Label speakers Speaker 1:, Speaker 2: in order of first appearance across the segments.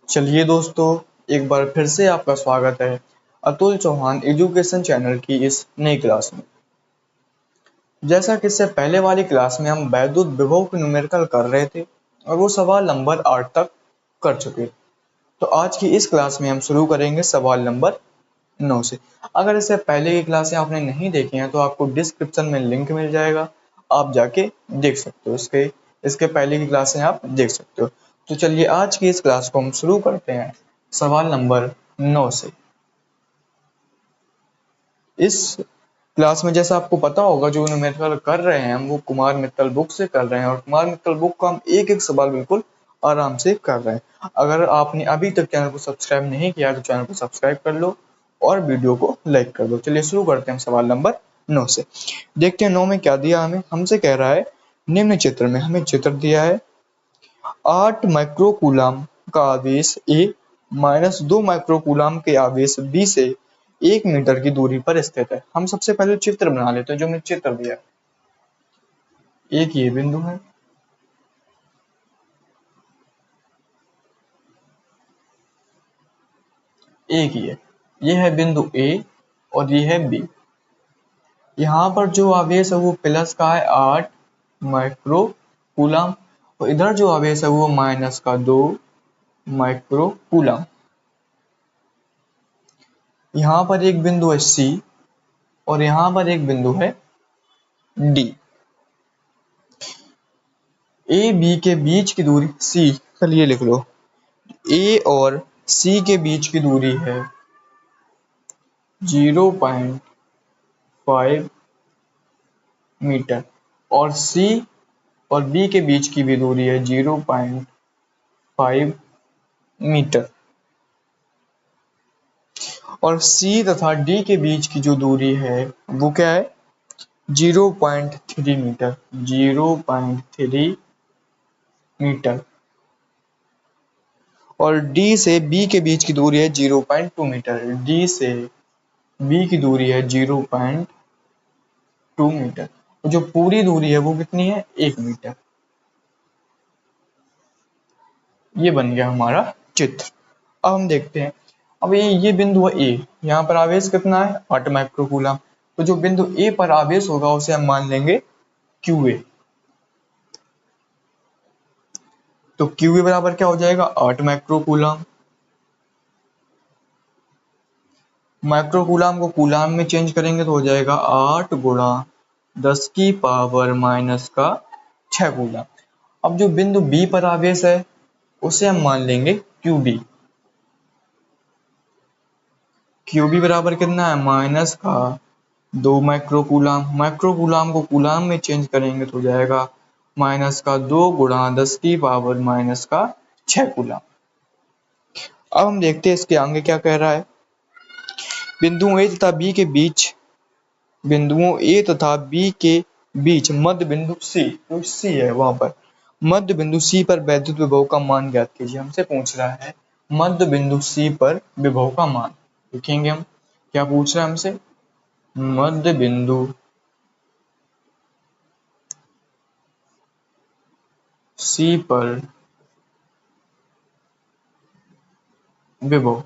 Speaker 1: चलिए दोस्तों, एक बार फिर से आपका स्वागत है अतुल चौहान एजुकेशन चैनल की इस नई क्लास में। जैसा कि इससे पहले वाली क्लास में हम वैद्युत विभव की न्यूमेरिकल कर रहे थे और वो सवाल नंबर 8 तक कर चुके। तो आज की इस क्लास में हम शुरू करेंगे सवाल नंबर 9 से। अगर इससे पहले की क्लासें आपने नहीं देखी हैं तो आपको डिस्क्रिप्शन में लिंक मिल जाएगा, आप जाके देख सकते हो। इसके पहले की क्लासें आप देख सकते हो। तो चलिए आज की इस क्लास को हम शुरू करते हैं सवाल नंबर 9 से। इस क्लास में जैसा आपको पता होगा जो न्यूमेरिकल कर रहे हैं हम वो कुमार मित्तल बुक से कर रहे हैं और कुमार मित्तल बुक का हम एक एक सवाल बिल्कुल आराम से कर रहे हैं। अगर आपने अभी तक चैनल को सब्सक्राइब नहीं किया तो चैनल को सब्सक्राइब कर लो और वीडियो को लाइक कर दो। चलिए शुरू करते हैं सवाल नंबर 9 से। देखते हैं 9 में क्या दिया हमें। हमसे कह रहा है निम्न चित्र में, हमें चित्र दिया है 8 माइक्रोकूलम का आवेश A माइनस 2 माइक्रोकूलम के आवेश B से 1 मीटर की दूरी पर स्थित है। हम सबसे पहले चित्र बना लेते हैं जो हमें चित्र दिया है। एक ये बिंदु है, एक ये है बिंदु A और ये है B। यहाँ पर जो आवेश है वो प्लस का है 8 माइक्रोकूलम और इधर जो आवेश है वो माइनस का 2 माइक्रोकूलम। यहाँ पर एक बिंदु है C और यहाँ पर एक बिंदु है D। ए बी के बीच की दूरी C, चलिए लिख लो। A और C के बीच की दूरी है 0.5 मीटर और C और B के बीच की भी दूरी है 0.5 मीटर और C तथा D के बीच की जो दूरी है वो क्या है 0.3 मीटर, 0.3 मीटर और D से B के बीच की दूरी है 0.2 मीटर। D से B की दूरी है 0.2 मीटर और जो पूरी दूरी है वो कितनी है 1 मीटर। ये बन गया हमारा चित्र। अब हम देखते हैं, अब ये बिंदु है A, यहाँ पर आवेश कितना है 8 माइक्रोकूलम। तो जो बिंदु A पर आवेश होगा उसे हम मान लेंगे QA। तो QA बराबर क्या हो जाएगा 8 माइक्रोकूलम। माइक्रोकूलम को कूलम में चेंज करेंगे तो हो जाएगा 8 गुणा 10 की पावर माइनस का 6 कूलम। अब जो बिंदु B पर आवेश है उसे हम मान लेंगे QB। QB बराबर कितना है माइनस का 2 माइक्रोकूलम। माइक्रोकूलम को कूलम में चेंज करेंगे तो हो जाएगा माइनस का 2 गुणा 10 की पावर माइनस का 6 कूलम। अब हम देखते हैं इसके आगे क्या कह रहा है। बिंदुओं A तथा B के बीच, बिंदुओं A तथा B के बीच मध्य बिंदु C, जो C है वहां पर मध्य बिंदु C पर वैद्युत विभव का मान ज्ञात कीजिए। हमसे पूछ रहा है मध्य बिंदु C पर विभव का मान। लिखेंगे हम क्या पूछ रहा है हमसे, मध्य बिंदु C पर विभव।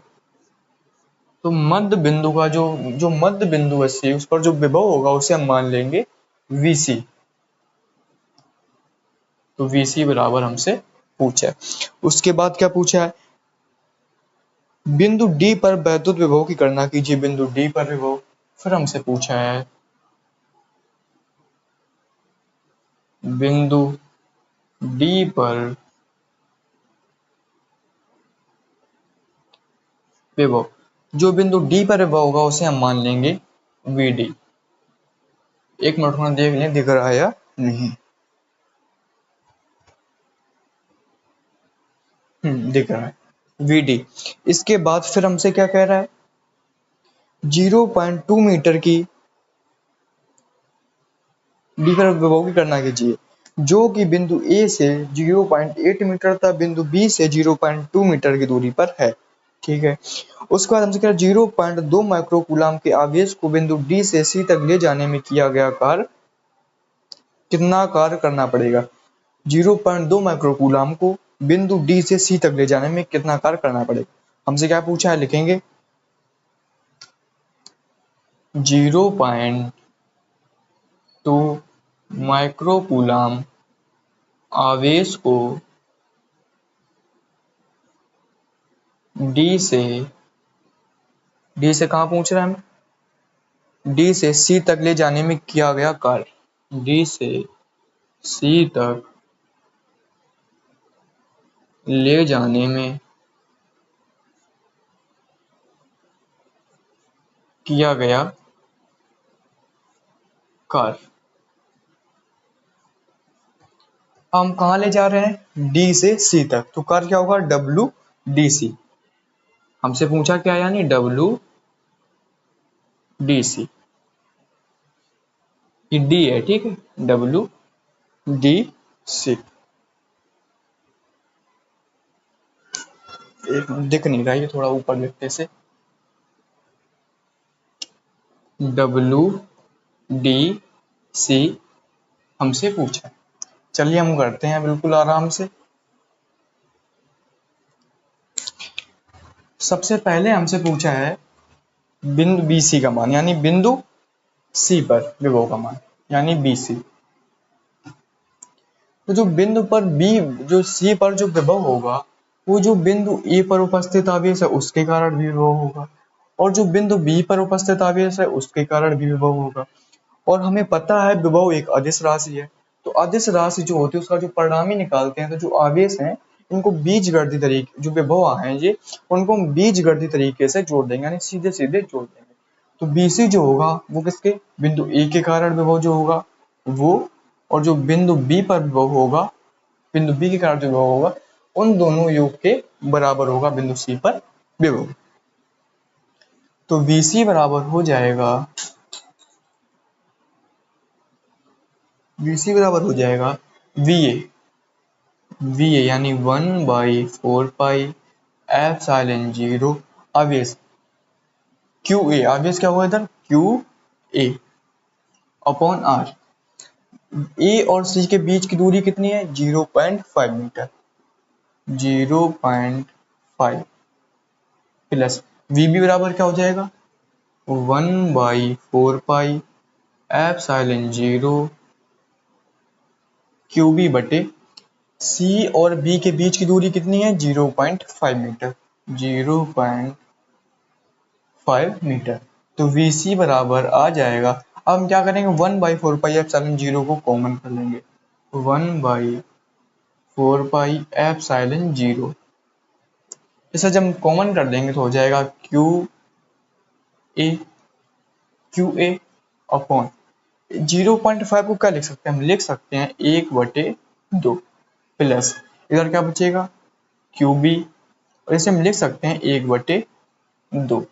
Speaker 1: तो मध्य बिंदु का जो मध्य बिंदु है C, उस पर जो विभव होगा उसे हम मान लेंगे VC। तो VC बराबर हमसे पूछा है। उसके बाद क्या पूछा है, बिंदु D पर वैद्युत विभव की गणना कीजिए। बिंदु D पर विभव फिर हमसे पूछा है बिंदु D पर विभव। जो बिंदु D पर विभव होगा उसे हम मान लेंगे VD। एक मिनट में देख लें दिख रहा है या नहीं। दिख रहा है VD। इसके बाद फिर हमसे क्या कह रहा है 0.2 मीटर की D पर विभव की गणना कीजिए जो कि बिंदु A से 0.8 मीटर तथा बिंदु B से 0.2 मीटर की दूरी पर है। ठीक है। उसके बाद हमसे कह रहा है 0.2 माइक्रोकूलम के आवेश को बिंदु D से C तक ले जाने में किया गया कार्य कितना कार्य करना पड़ेगा। 0.2 माइक्रोकूलम को बिंदु डी से सी तक ले जाने में कितना कार्य करना पड़ेगा। हमसे क्या पूछा है, लिखेंगे 0.2 माइक्रोकूलम आवेश को डी से कहाँ पूछ रहे हैं हम, डी से सी तक ले जाने में किया गया कार्य, डी से सी तक ले जाने में किया गया कार्य। हम कहाँ ले जा रहे हैं, डी से सी तक, तो कार्य क्या होगा, डब्ल्यू डी सी। हमसे पूछा क्या, यानी डब्ल्यू डी सी, डी है, ठीक है, डब्ल्यू डी सी। एक दिख नहीं रहा है, ये थोड़ा ऊपर लिखते से, डब्ल्यू डी सी हमसे पूछा। चलिए हम करते हैं बिल्कुल आराम से। सबसे पहले हमसे पूछा है बिंदु बी सी का मान, यानी बिंदु सी पर विभव का मान, यानी बी सी। तो जो बिंदु पर बी, जो सी पर जो विभव होगा, वो जो बिंदु ए पर उपस्थित आवेश है उसके कारण भी विभव होगा, और जो बिंदु बी पर उपस्थित आवेश है उसके कारण भी विभव होगा। और हमें पता है विभव एक अदिश राशि है, तो अदिश राशि जो होती है उसका जो परिणामी निकालते हैं, तो जो आवेश हैं इनको बीजगणितीय तरीके, जो विभव हैं ये, उनको हम बीजगणितीय तरीके से जोड़ देंगे, यानी सीधे सीधे जोड़ देंगे। तो बीसी जो होगा वो किसके, बिंदु ए के कारण विभव जो होगा वो, और जो बिंदु बी पर विभव होगा, बिंदु बी के कारण जो विभव होगा, उन दोनों योग के बराबर होगा बिंदु सी पर विभव। तो VC बराबर हो जाएगा, VC बराबर हो जाएगा VA यानी 1/4 पाई एप्सिलॉन 0 आवेश QA, आवेश क्या हुआ इधर, QA अपॉन R। A और C के बीच की दूरी कितनी है, 0.5 मीटर, 0.5 प्लस VB बराबर क्या हो जाएगा, 1/4 पाई एप्सिलॉन 0 QB बटे C और B के बीच की दूरी कितनी है, 0.5 मीटर, 0.5 मीटर। तो VC बराबर आ जाएगा, अब हम क्या करेंगे, 1/4 पाई एप्सिलॉन 0 को कॉमन कर लेंगे, 1/4 पाई एप्सिलॉन 0, इसे जब हम कॉमन कर देंगे तो हो जाएगा QA अपॉन 0.5 को क्या लिख सकते हैं, हम लिख सकते हैं 1/2 प्लस इधर क्या बचेगा QB, और इसे हम लिख सकते हैं 1/2।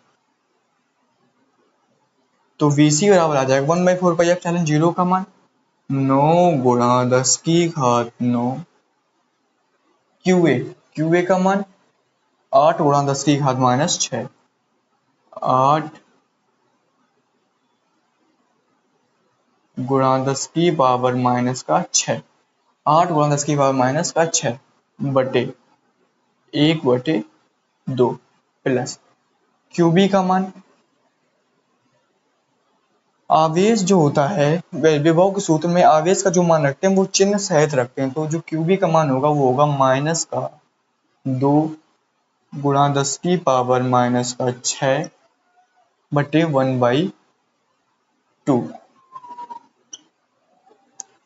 Speaker 1: तो VC बराबर आ जाएगा 1/4 पाई एप्सिलॉन 0 का मान 9 गुणा 10 की घात 9, QA का मान 8 गुणा 10 की घात -6, 8 गुणा 10 की पावर -6, 8 गुणा 10 की पावर -6 बटे 1/2 प्लस QB का मान, आवेश जो होता है विभव के सूत्र में आवेश का जो मान रखते हैं वो चिन्ह सहित रखते हैं, तो जो QB का मान होगा वो होगा -2 गुणा 10 की पावर -6 बटे 1/2,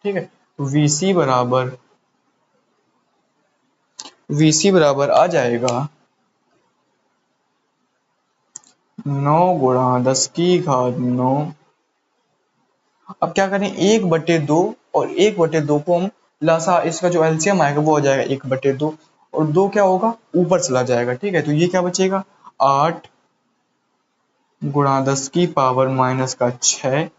Speaker 1: ठीक है। तो VC बराबर आ जाएगा 9 गुणा 10 की घात 9। अब क्या करें, 1/2 और 1/2 को हम लासा, इसका जो एलसीएम आएगा वो हो जाएगा 1/2, और 2 क्या होगा ऊपर चला जाएगा, ठीक है। तो ये क्या बचेगा 8 गुणा 10 की पावर -6,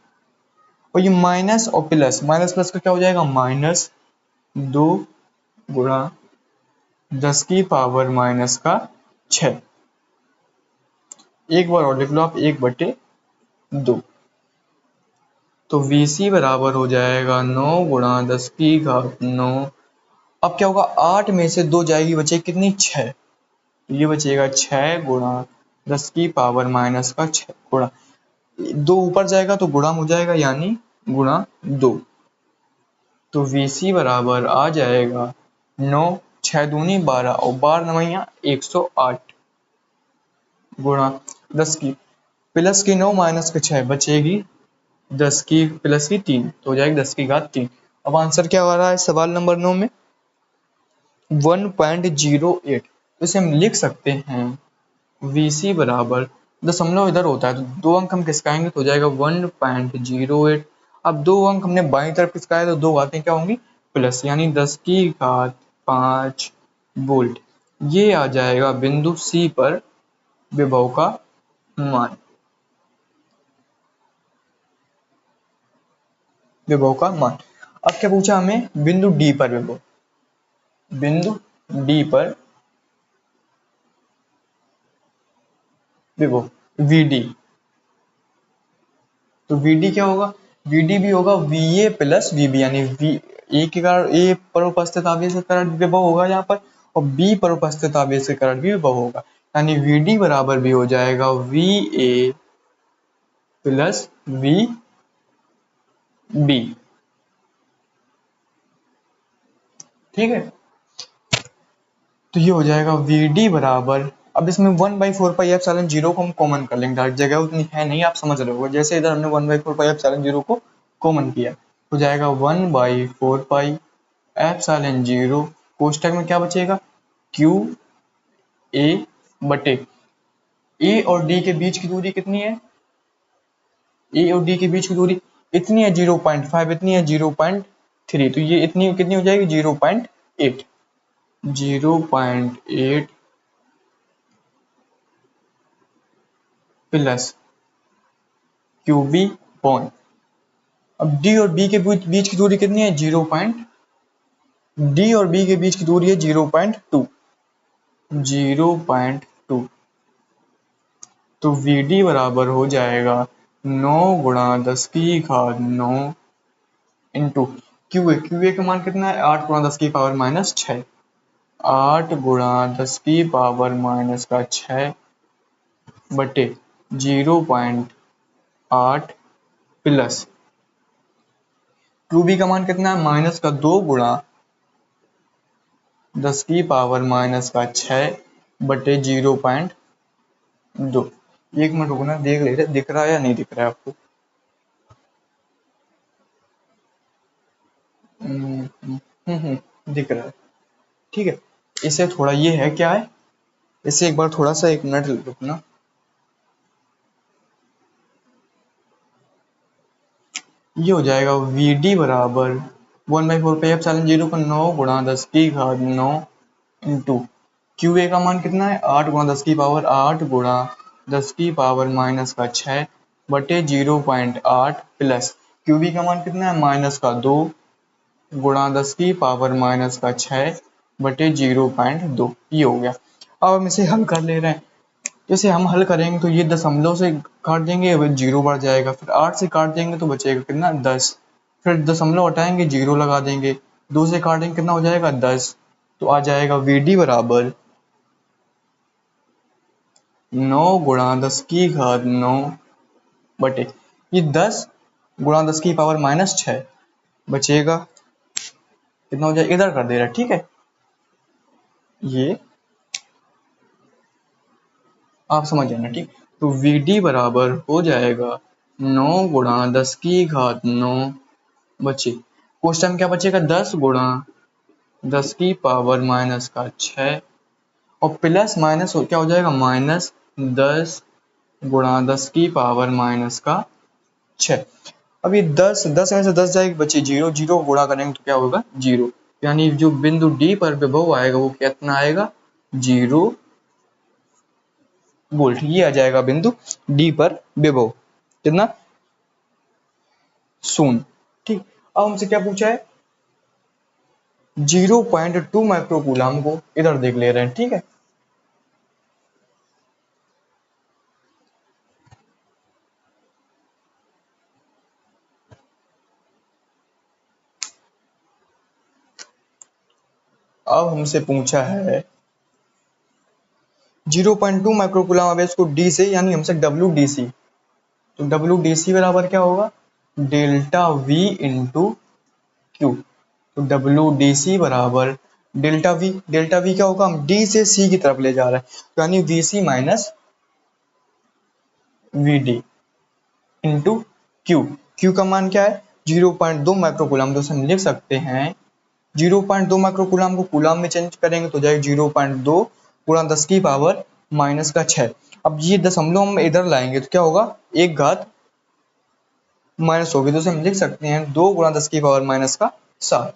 Speaker 1: और ये माइनस और प्लस, माइनस प्लस का क्या हो जाएगा -2 गुणा 10 की पावर -6, एक बार और लिख लो आप 1/2। तो VC बराबर हो जाएगा 9 गुणा 10 की घात 9 अब क्या होगा, 8 में से 2 जाएगी, बचे कितनी, 6। ये बचेगा 6 गुणा 10 की पावर माइनस का 6 गुणा 2, ऊपर जाएगा तो गुणा हो जाएगा, यानी गुणा 2। तो VC बराबर आ जाएगा 9, 6 दूनी 12 और 12 नवैया 108 गुणा 10 की प्लस की 9 माइनस के 6 बचेगी 10 की प्लस की 3, तो हो जाएगी 10 की घात 3। अब आंसर क्या आ रहा है सवाल नंबर 9 में, 1.08। तो इसे हम लिख सकते हैं VC बराबर, दशमलव इधर होता है तो 2 अंक हम खिसकाएंगे तो हो जाएगा 1.08। अब 2 अंक हमने बाईं तरफ खिसकाए तो 2 घातें क्या होंगी, प्लस, यानी 10 की घात 5 वोल्ट। ये आ जाएगा बिंदु C पर विभव का मान, विभव का मान। अब क्या पूछा हमें, बिंदु D पर विभव, बिंदु D पर विभव VD। तो VD क्या होगा, VD भी होगा VA प्लस VB, यानी V A के कारण A पर उपस्थित आवेश के कारण विभव होगा यहाँ पर, और B पर उपस्थित आवेश के कारण भी विभव होगा, यानी VD बराबर भी हो जाएगा VA प्लस VB। ठीक है, तो ये हो जाएगा VD बराबर, अब इसमें 1/4 पाई एप्सिलॉन 0 को हम कॉमन कर लेंगे, डायरेक्ट जगह उतनी है नहीं, आप समझ रहे हो, जैसे इधर हमने 1/4 पाई एप्सिलॉन 0 को कॉमन किया, हो जाएगा 1/4 पाई एप्सिलॉन 0, कोष्टक में क्या बचेगा, QA बटे A और D के बीच की दूरी कितनी है, A और D के बीच की दूरी इतनी है 0.5, इतनी है 0.3, तो ये इतनी कितनी हो जाएगी 0.8, 0.8 प्लस QB पॉइंट। अब D और B के बीच की दूरी कितनी है, 0. D और B के बीच की दूरी है 0.2, 0.2। तो VD बराबर हो जाएगा 9 गुणा 10 की घात 9 इंटू QA का मान कितना है, 8 गुणा 10 की पावर माइनस 6, 8 गुणा 10 की पावर माइनस का 6 बटे 0.8 प्लस QB का मान कितना है, माइनस का 2 गुणा 10 की पावर माइनस का 6 बटे 0.2। 1 मिनट रुकना, देख ले रहे दिख रहा है या नहीं दिख रहा है आपको। दिख रहा है, ठीक है। इसे थोड़ा, ये है क्या है, इसे एक बार थोड़ा सा 1 मिनट रुकना। ये हो जाएगा VD बराबर 1/4 पाई एप्सिलॉन 0 को 9 गुणा 10 की घात 9 इंटू QA का मान कितना है, 8 गुणा 10 की पावर 8 गुणा 10 की पावर माइनस का 6 बटे 0.8 प्लस QB का मान कितना है, माइनस का 2 गुणा 10 की पावर माइनस का 6 बटे 0.2। ये हो गया। अब हम इसे हल कर ले रहे हैं, जैसे हम हल करेंगे तो ये दशमलव से काट देंगे, 0 बढ़ जाएगा, फिर 8 से काट देंगे तो बचेगा कितना, 10, फिर दशमलव हटाएंगे 0 लगा देंगे, 2 से काटेंगे कितना हो जाएगा, 10। तो आ जाएगा VD बराबर 9 गुणा 10 की घात 9 बटे ये 10 गुणा 10 की पावर माइनस 6 बचेगा कितना हो जाएगा, इधर कर दे रहा है, ठीक है। ये आप समझ जाना, ठीक। तो VD बराबर हो जाएगा 9 गुणा 10 की घात 9 बचे, क्वेश्चन में क्या बचेगा, 10 गुणा 10 की पावर माइनस का 6 और प्लस माइनस क्या हो जाएगा, माइनस 10 गुणा 10 की पावर माइनस का 6। अब ये 10 में से 10 जाएगी, बची 0, 0 गुणा करेंगे तो क्या होगा, 0, यानी जो बिंदु D पर विभव आएगा वो कितना आएगा, 0 वोल्ट। ये आ जाएगा बिंदु D पर विभव कितना, 0। ठीक, अब हमसे क्या पूछा है, 0.2 माइक्रोकूलम को इधर देख ले रहे हैं, ठीक है। अब हमसे पूछा है 0.2 माइक्रोकूलम आवेश को डी से, यानी हमसे डब्ल्यू डी सी, तो डब्ल्यू डी सी बराबर क्या होगा, डेल्टा वी इंटू क्यू। तो डब्ल्यू डी सी बराबर डेल्टा वी, डेल्टा वी क्या होगा, हम डी से सी की तरफ ले जा रहे हैं, तो यानी V C minus V D into Q. Q का मान क्या है, 0.2 माइक्रोकूलम, तो हम लिख सकते हैं 0.2 माइक्रोकूलम को कूलम में चेंज करेंगे तो जाएगा 0.2 गुणा 10 की पावर माइनस का 6। अब ये दशमलव हम इधर लाएंगे तो क्या होगा, एक घात माइनस होगी, तो हम लिख सकते हैं 2 गुणा 10 की पावर माइनस का 7,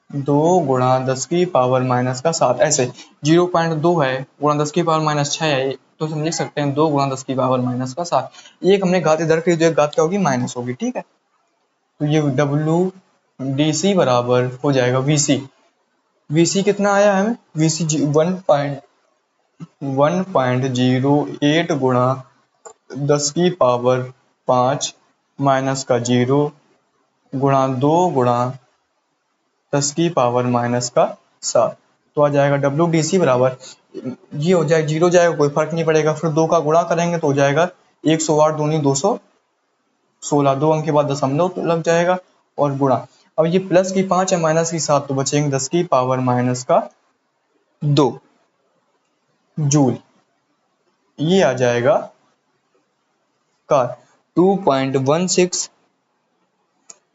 Speaker 1: 2 गुणा 10 की पावर माइनस का 7। ऐसे 0.2 है गुणा 10 की पावर माइनस 6 है, तो हम लिख सकते हैं 2 गुणा 10 की पावर माइनस का 7। एक हमने घात इधर की, तो एक घात क्या होगी, माइनस होगी, ठीक है। तो ये डब्ल्यू डी सी बराबर हो जाएगा वी सी, वी सी कितना आया है हमें, वी सी 1.08 गुणा 10 की पावर 5 माइनस का 0 गुणा 2 गुणा 10 की पावर माइनस का 7। तो आ जाएगा डब्ल्यू डी सी बराबर, ये हो जाएगा 0 जाएगा, कोई फर्क नहीं पड़ेगा, फिर 2 का गुणा करेंगे तो हो जाएगा 108 दूनी 216, 2 अंक के बाद दशमलव तो लग जाएगा और गुणा। अब ये प्लस की 5 है माइनस की 7, तो बचेंगे 10 की पावर माइनस का 2 जूल। ये आ जाएगा का 2.16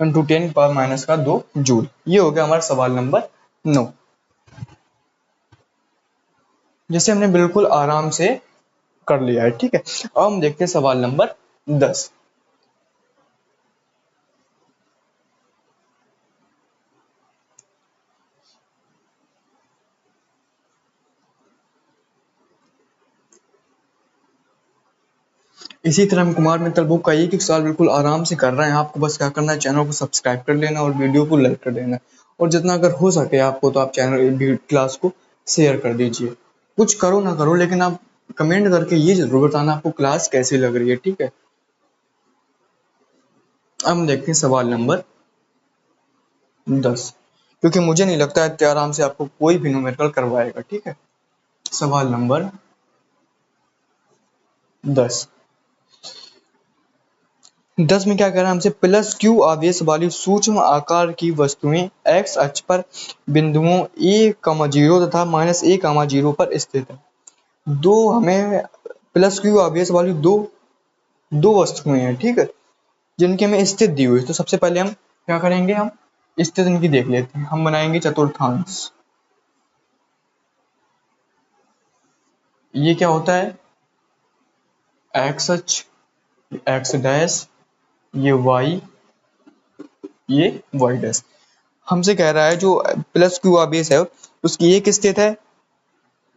Speaker 1: इंटू 10 पावर माइनस का 2 जूल। ये हो गया हमारा सवाल नंबर 9, जिसे हमने बिल्कुल आराम से कर लिया है, ठीक है। अब हम देखते हैं सवाल नंबर 10। इसी तरह हम कुमार मित्तल बुक का एक सवाल बिल्कुल आराम से कर रहे हैं। आपको बस क्या करना है, चैनल को सब्सक्राइब कर लेना और वीडियो को लाइक कर देना, और जितना अगर हो सके आपको तो आप चैनल क्लास को शेयर कर दीजिए। कुछ करो ना करो, लेकिन आप कमेंट करके ये जरूर बताना आपको क्लास कैसी लग रही है, ठीक है। अब हम देखते हैं सवाल नंबर 10, क्योंकि मुझे नहीं लगता है इतने आराम से आपको कोई भी न्यूमेरिकल करवाएगा, ठीक है। सवाल नंबर 10, 10 में क्या कह रहा है हमसे, प्लस क्यू आवेश वाली सूक्ष्म आकार की वस्तुएं एक्स अक्ष पर बिंदुओं a,0 तथा -a,0 पर स्थित है। दो हमें प्लस क्यू आवेश वाली दो दो वस्तुएं हैं, ठीक है, जिनके में स्थित दी हुई है। तो सबसे पहले हम क्या करेंगे, हम स्थित इनकी देख लेते हैं। हम बनाएंगे चतुर्थांश। ये क्या होता है, एक्स अक्ष, एक्स डैश, ये वाई, ये वाई डैश। हमसे कह रहा है जो प्लस क्यू आवेश है उसकी एक स्थित है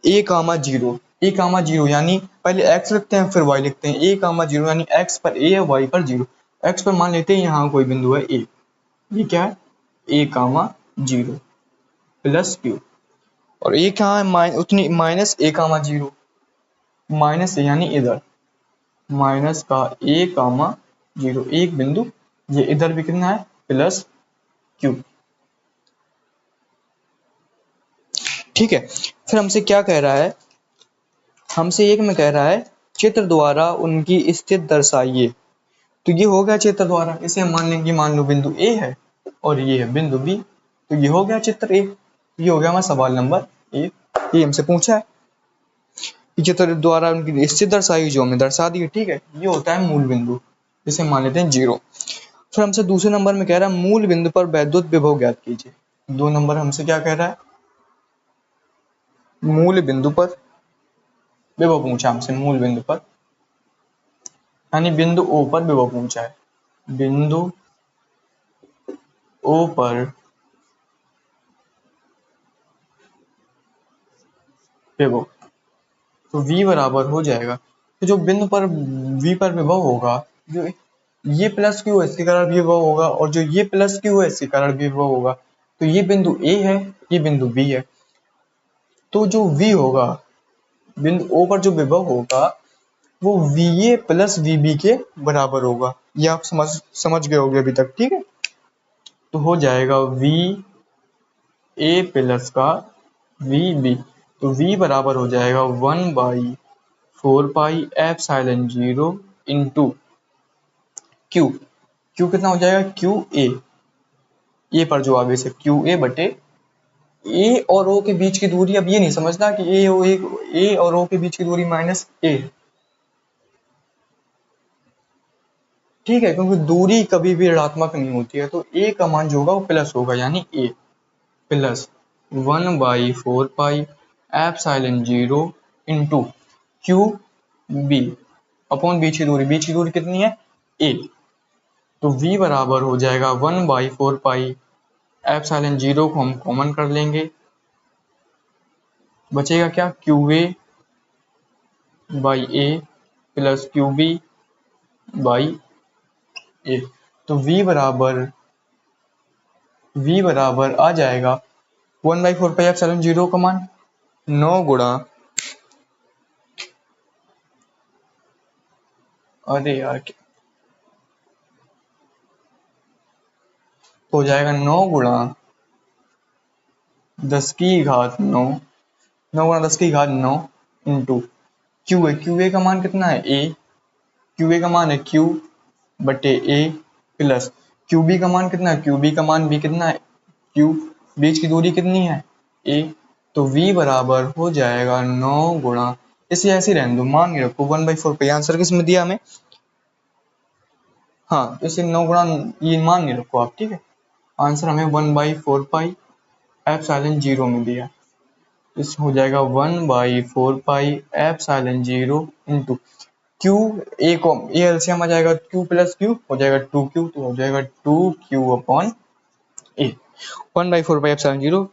Speaker 1: a,0, a,0 यानी पहले x लिखते हैं फिर y लिखते हैं। a,0 यानी x पर a है, y पर 0। x पर मान लेते हैं यहाँ कोई बिंदु है a, ये क्या है a,0 प्लस क्यू, और a कहाँ है, उतनी माइनस a,0 माइनस यानी इधर माइनस का a,0 एक बिंदु, ये इधर भी कितना है प्लस क्यू, ठीक है। फिर हमसे क्या कह रहा है, हमसे एक में कह रहा है चित्र द्वारा उनकी स्थिति दर्शाइए। तो ये हो गया चित्र द्वारा, इसे हम मान लेंगे, मान लो बिंदु ए है और ये है बिंदु बी, तो ये हो गया चित्र ए। ये हो गया हमारा सवाल नंबर 1। ये हमसे पूछा है कि चित्र द्वारा उनकी स्थिति दर्शाइए, जो हमने दर्शा दी है, ठीक है। ये होता है मूल बिंदु, इसे मान लेते हैं 0। फिर हमसे दूसरे नंबर में कह रहा है मूल बिंदु पर वैद्युत विभव ज्ञात कीजिए। 2 नंबर हमसे क्या कह रहा है, मूल बिंदु पर विभव पूछा हमसे, मूल बिंदु पर यानी बिंदु ओ पर विभव पूछा है, बिंदु ओ पर विभव। तो v बराबर हो जाएगा, तो जो बिंदु पर v पर विभव होगा, जो ये प्लस क्यू है इसके कारण भी विभव होगा, और जो ये प्लस क्यू है इसके कारण भी विभव होगा। तो ये बिंदु a है, ये बिंदु b है, तो जो v होगा बिंदु o पर जो विभव होगा वो va प्लस vb के बराबर होगा। ये आप समझ गए होंगे अभी तक, ठीक है। तो हो जाएगा va प्लस का वी बी, तो वी बराबर हो जाएगा 1/4 pi epsilon 0 into Q. Q कितना हो जाएगा, क्यू ए पर जो आगे से क्यू ए बटे ए और ओ के बीच की दूरी। अब ये नहीं समझना कि ए और ओ के बीच की दूरी -a, ठीक है, क्योंकि दूरी कभी भी ऋणात्मक नहीं होती है, तो ए का मान जो होगा वो प्लस होगा, यानी A plus 1/4 pi epsilon 0 into Q B upon बीच की दूरी कितनी है, ए। तो v बराबर हो जाएगा 1/4 पाई एप्सिलॉन 0 को हम कॉमन कर लेंगे, बचेगा क्या, Q A by A plus Q B by A. तो v बराबर आ जाएगा 1/4 पाई एप्सिलॉन 0 का मान 9 गुणा, अरे यार, तो हो जाएगा 9 गुणा 10 की घात 9, 9 गुणा 10 की घात 9 इंटू क्यू ए का मान कितना है, क्यू ए का मान है क्यू बटे ए प्लस क्यू बी का मान कितना है, क्यू बी का मान भी कितना है, क्यू, बीच की दूरी कितनी है, ए। तो v बराबर हो जाएगा 9 गुणा, इसे ऐसे रहने दो, मान नहीं रखो 1/4 पे, आंसर किस में दिया हमें, हाँ, तो इसे 9 गुणा ये मान नहीं रखो आप, ठीक है, आंसर हमें 1/4 पाई एप्सिलॉन 0 में दिया। इस हो जाएगा 1/4 pi epsilon 0 into Q A को ए एलसीएम आ जाएगा, क्यू प्लस क्यू हो जाएगा 2q, तो हो जाएगा 2q upon A, 1/4 pi epsilon 0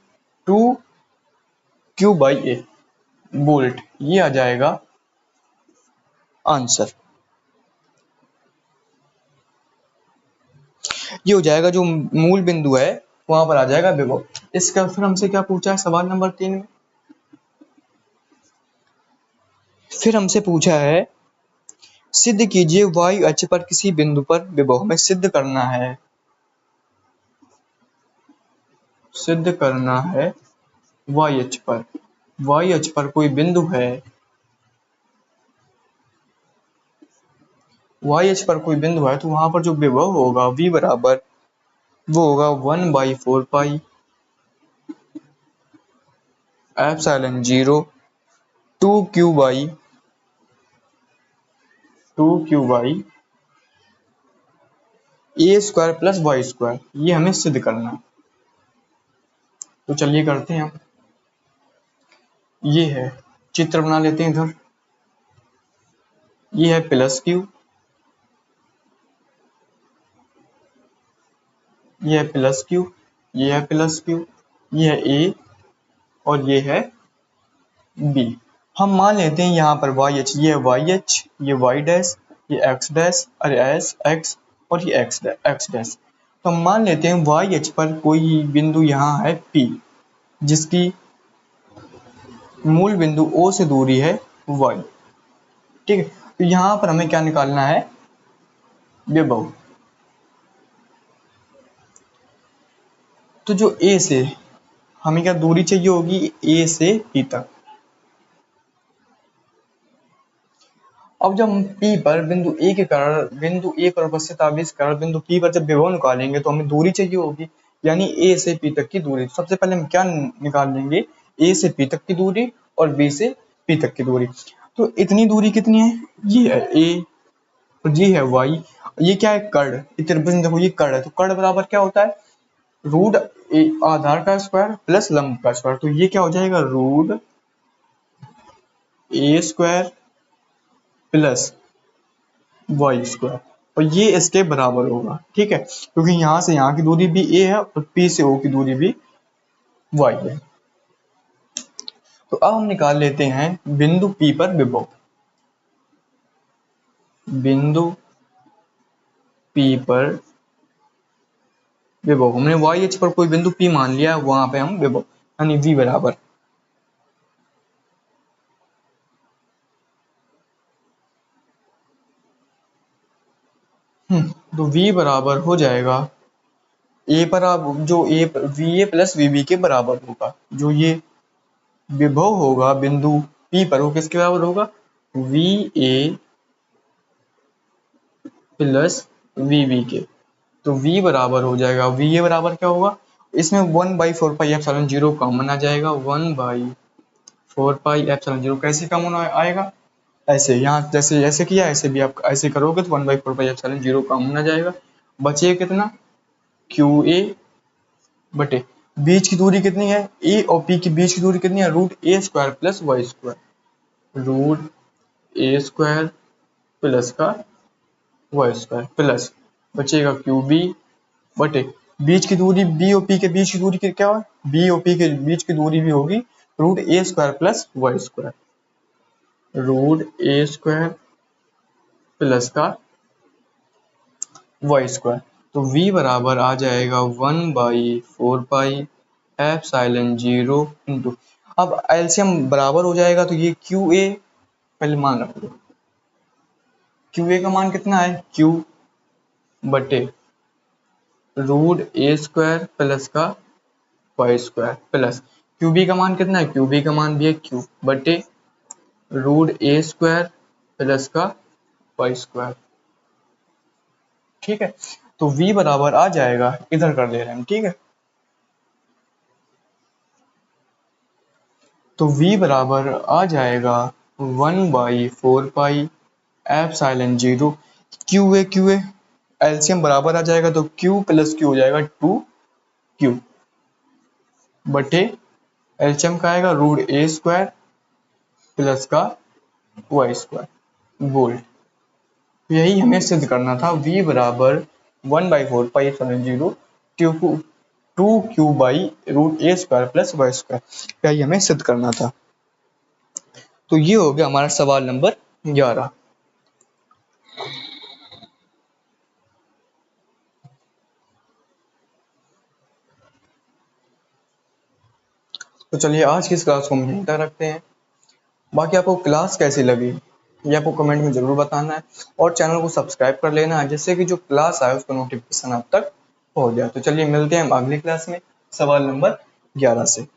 Speaker 1: 2q by A volt, ये आ जाएगा आंसर। ये हो जाएगा जो मूल बिंदु है वहां पर आ जाएगा विभव। इसका फिर हमसे क्या पूछा है सवाल नंबर 3 में, फिर हमसे पूछा है सिद्ध कीजिए y अक्ष पर किसी बिंदु पर विभव, हमें सिद्ध करना है, सिद्ध करना है y अक्ष पर, y अक्ष पर कोई बिंदु है, y अक्ष पर कोई बिंदु है, तो वहां पर जो विभव होगा v बराबर वो होगा 1/4 pi epsilon 0 2q by A square plus Y square, ये हमें सिद्ध करना है। तो चलिए करते हैं हम, ये है, चित्र बना लेते हैं इधर, ये है प्लस क्यू, ये है प्लस क्यू, ये है प्लस क्यू, ये है ए और ये है बी। हम मान लेते हैं यहाँ पर वाई एच, ये है वाई एच, ये वाई डैश, ये एक्स डैश, अरे एस एक्स और ये एक्स डैश। तो हम मान लेते हैं वाई एच पर कोई बिंदु यहाँ है पी, जिसकी मूल बिंदु ओ से दूरी है वाई, ठीक है। तो यहाँ पर हमें क्या निकालना है, विभव। तो जो ए से हमें क्या दूरी चाहिए होगी, ए से पी तक। अब जब हम पी पर बिंदु ए के कारण, बिंदु ए पर उपस्थित आवेश के कारण बिंदु पी पर जब विभव निकालेंगे तो हमें दूरी चाहिए होगी, यानी ए से पी तक की दूरी। सबसे पहले हम क्या निकाल लेंगे, ए से पी तक की दूरी और बी से पी तक की दूरी। तो इतनी दूरी कितनी है, ये है ए और ये है वाई, ये क्या है कर्ण, त्रिभुज देखो ये कर्ण है, तो कर्ण बराबर क्या होता है, रूट आधार का स्क्वायर प्लस लंब का स्क्वायर। तो ये क्या हो जाएगा, रूट ए स्क्वायर प्लस वाई स्क्वायर, और ये इसके बराबर होगा, ठीक है, क्योंकि यहाँ से यहाँ की दूरी भी ए है और पी से ओ की दूरी भी वाई है। तो अब हम निकाल लेते हैं बिंदु पी पर विभव, बिंदु पी पर विभव, हमने वाई एच पर कोई बिंदु पी मान लिया, वहां पे हम विभव यानी वी बराबर, तो v बराबर हो जाएगा ए पर, आप जो A V A plus V B के बराबर होगा, जो ये विभव होगा बिंदु P पर, वो किसके बराबर होगा, VA प्लस VB के। तो V बराबर हो जाएगा, VA बराबर क्या होगा, इसमें 1/4πε0 कॉमन आ जाएगा। 1/4πε0 कैसे कॉमन आएगा, ऐसे यहाँ जैसे ऐसे किया ऐसे भी आप ऐसे करोगे तो 1/4πε0 कॉमन आ जाएगा। बचेगा कितना, QA बटे बीच की दूरी कितनी है, A और P की बीच की दूरी कितनी है, √A² plus y², √A² plus का y² प्लस बचेगा QB बटे बीच की दूरी B और P के बीच की दूरी क्या है, B और P के बीच की दूरी भी होगी √A² plus y², √A² plus का y²। तो V बराबर आ जाएगा 1/4πε0 इंटू, अब एलसीएम बराबर हो जाएगा तो ये QA पहले मान रख लो, QA का मान कितना है, Q बटे √A² प्लस का y² प्लस QB का मान कितना है, QB का मान भी है Q बटे √A² प्लस का y²। ठीक है, तो V बराबर आ जाएगा, इधर कर दे रहे हैं हम, ठीक है, तो V बराबर आ जाएगा 1/4πε0 QA एलसीएम बराबर आ जाएगा तो Q प्लस Q हो जाएगा 2Q बटे एलसीएम का आएगा √A² प्लस का y² वोल्ट। यही हमें सिद्ध करना था, V बराबर 1/4πε0 2Q/√A² प्लस y², यही हमें सिद्ध करना था। तो ये हो गया हमारा सवाल नंबर 11। तो चलिए आज की इस क्लास को हम यहीं तक रखते हैं। बाकी आपको क्लास कैसी लगी ये आपको कमेंट में ज़रूर बताना है, और चैनल को सब्सक्राइब कर लेना है जिससे कि जो क्लास आए उसका नोटिफिकेशन आप तक पहुंच जाए। तो चलिए मिलते हैं हम अगली क्लास में सवाल नंबर 11 से।